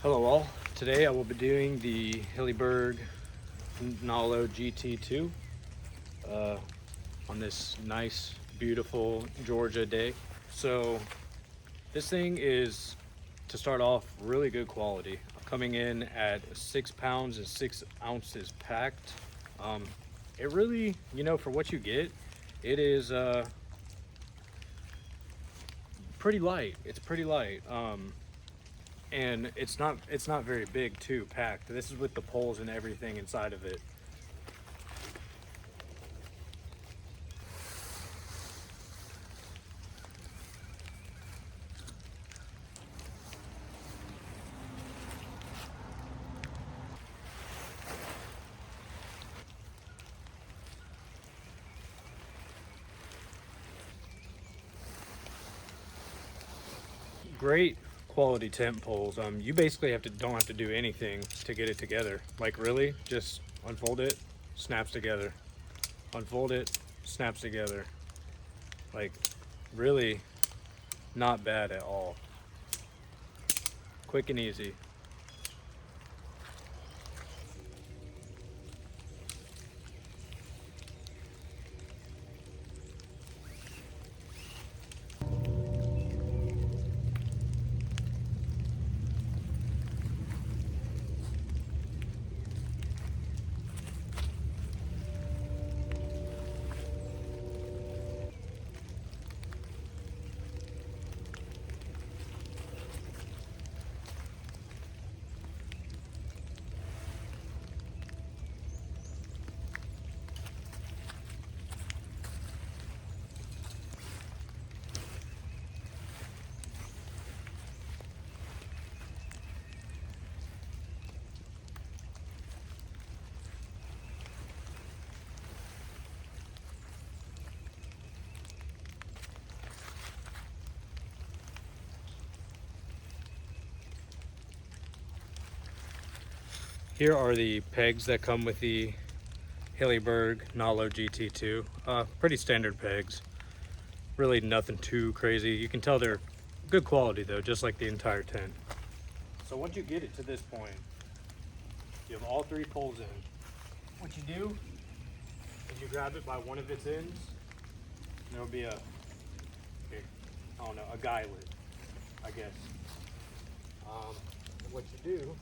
Hello all. Today I will be doing the Hilleberg Nallo GT2 on this nice, beautiful Georgia day. So this thing is, to start off, really good quality. Coming in at 6 pounds and 6 ounces packed. It really, for what you get, it is pretty light. It's pretty light. And it's not very big too, packed. This is with the poles and everything inside of it. Great quality tent poles. You basically don't have to do anything to get it together. Like, really, just unfold it, snaps together. Unfold it, snaps together. Like, really not bad at all. Quick and easy. Here are the pegs that come with the Hilleberg Nallo GT2. Pretty standard pegs. Really nothing too crazy. You can tell they're good quality though, just like the entire tent. So once you get it to this point, you have all 3 poles in. What you do is you grab it by one of its ends. There'll be a guy lid, I guess. What you do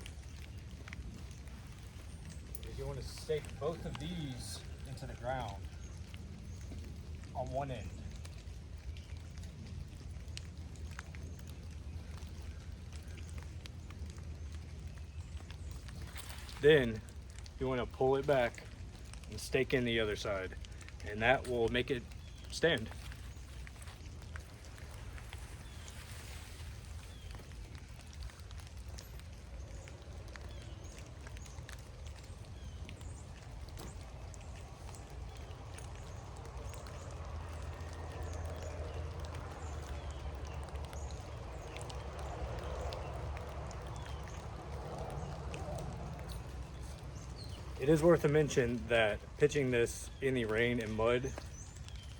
is you want to stake both of these into the ground on one end. Then you want to pull it back and stake in the other side, and that will make it stand. It is worth a mention that pitching this in the rain and mud,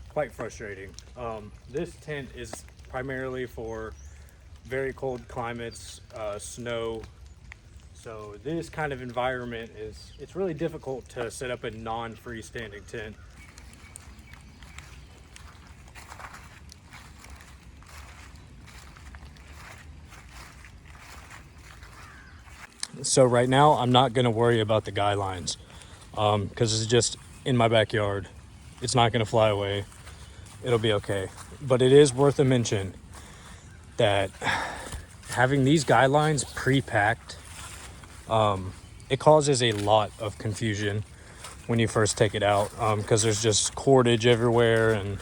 quite frustrating. This tent is primarily for very cold climates, snow. So this kind of environment it's really difficult to set up a non-freestanding tent. So right now I'm not gonna worry about the guy lines because it's just in my backyard. It's not gonna fly away. It'll be okay. But it is worth a mention that having these guy lines pre-packed, it causes a lot of confusion when you first take it out because there's just cordage everywhere and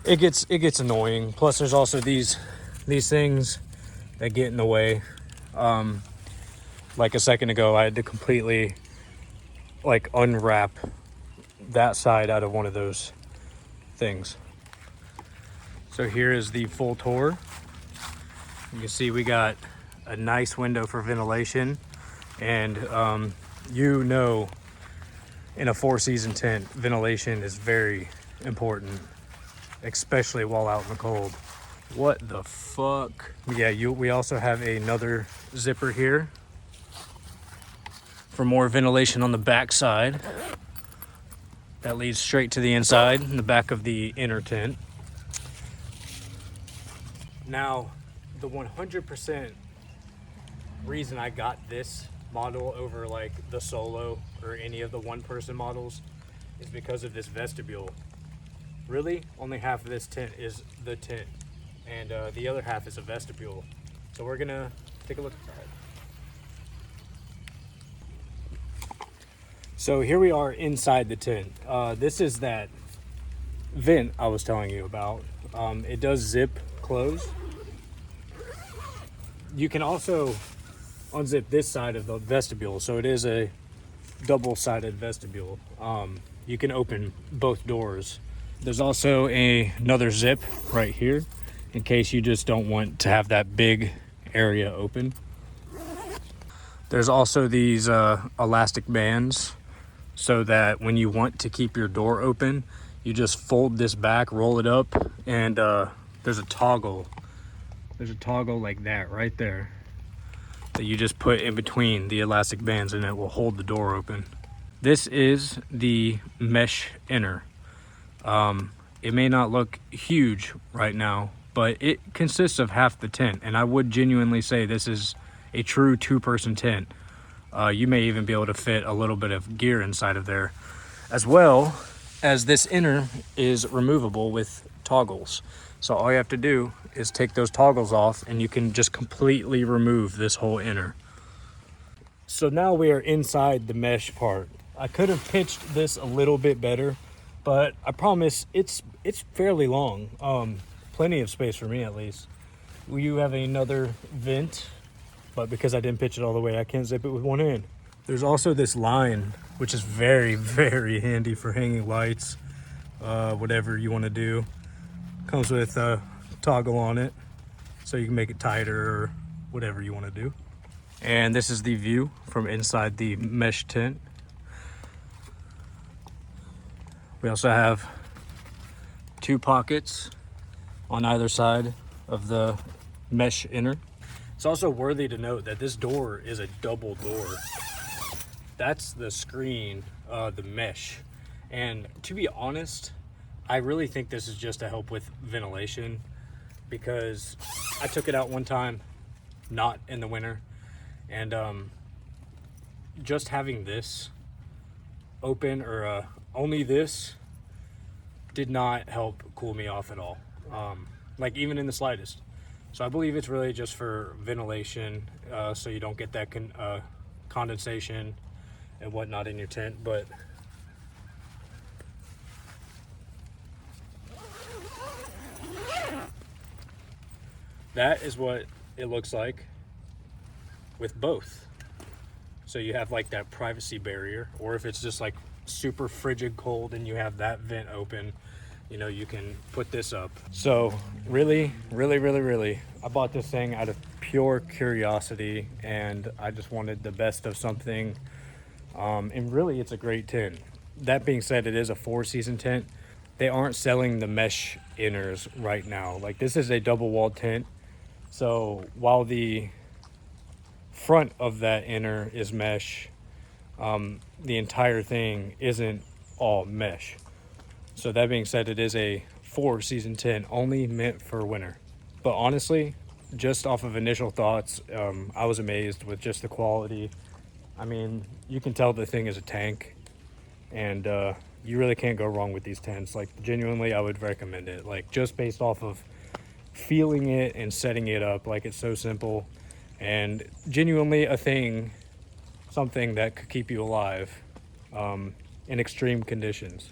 it gets annoying. Plus there's also these things that get in the way. Like a second ago, I had to completely unwrap that side out of one of those things. So here is the full tour. You can see we got a nice window for ventilation, and in a 4-season tent, ventilation is very important, especially while out in the cold. What the fuck? Yeah, we also have another zipper here for more ventilation on the back side. That leads straight to the inside, in the back of the inner tent. Now, the 100% reason I got this model over like the Solo or any of the one-person models is because of this vestibule. Really, only half of this tent is the tent, and the other half is a vestibule. So we're gonna take a look at that. So here we are inside the tent. This is that vent I was telling you about. It does zip close. You can also unzip this side of the vestibule, so it is a double-sided vestibule. You can open both doors. There's also another zip right here in case you just don't want to have that big area open. There's also these elastic bands so that when you want to keep your door open, you just fold this back, roll it up, and there's a toggle. There's a toggle like that right there that you just put in between the elastic bands and it will hold the door open. This is the mesh inner. It may not look huge right now, but it consists of half the tent, and I would genuinely say this is a true two-person tent. You may even be able to fit a little bit of gear inside of there, as well as this inner is removable with toggles. So all you have to do is take those toggles off and you can just completely remove this whole inner. So now we are inside the mesh part. I could have pitched this a little bit better, but I promise it's fairly long. Plenty of space for me at least. You have another vent, but because I didn't pitch it all the way, I can't zip it with one hand. There's also this line, which is very, very handy for hanging lights, whatever you want to do. Comes with a toggle on it, so you can make it tighter or whatever you want to do. And this is the view from inside the mesh tent. We also have 2 pockets on either side of the mesh inner. It's also worthy to note that this door is a double door. That's the screen, the mesh. And to be honest, I really think this is just to help with ventilation, because I took it out one time, not in the winter, and just having this open, or only this, did not help cool me off at all, like even in the slightest. So I believe it's really just for ventilation, so you don't get that condensation and whatnot in your tent. But that is what it looks like with both. So you have like that privacy barrier, or if it's just like super frigid cold and you have that vent open, you know, you can put this up. So really, I bought this thing out of pure curiosity, and I just wanted the best of something. And really, it's a great tent. That being said, it is a 4-season tent. They aren't selling the mesh inners right now. Like, this is a double walled tent. So while the front of that inner is mesh, the entire thing isn't all mesh. So that being said, it is a 4-season tent, only meant for winter. But honestly, just off of initial thoughts, I was amazed with just the quality. I mean, you can tell the thing is a tank, and you really can't go wrong with these tents. Like, genuinely, I would recommend it. Like, just based off of feeling it and setting it up, like, it's so simple, and genuinely something that could keep you alive in extreme conditions.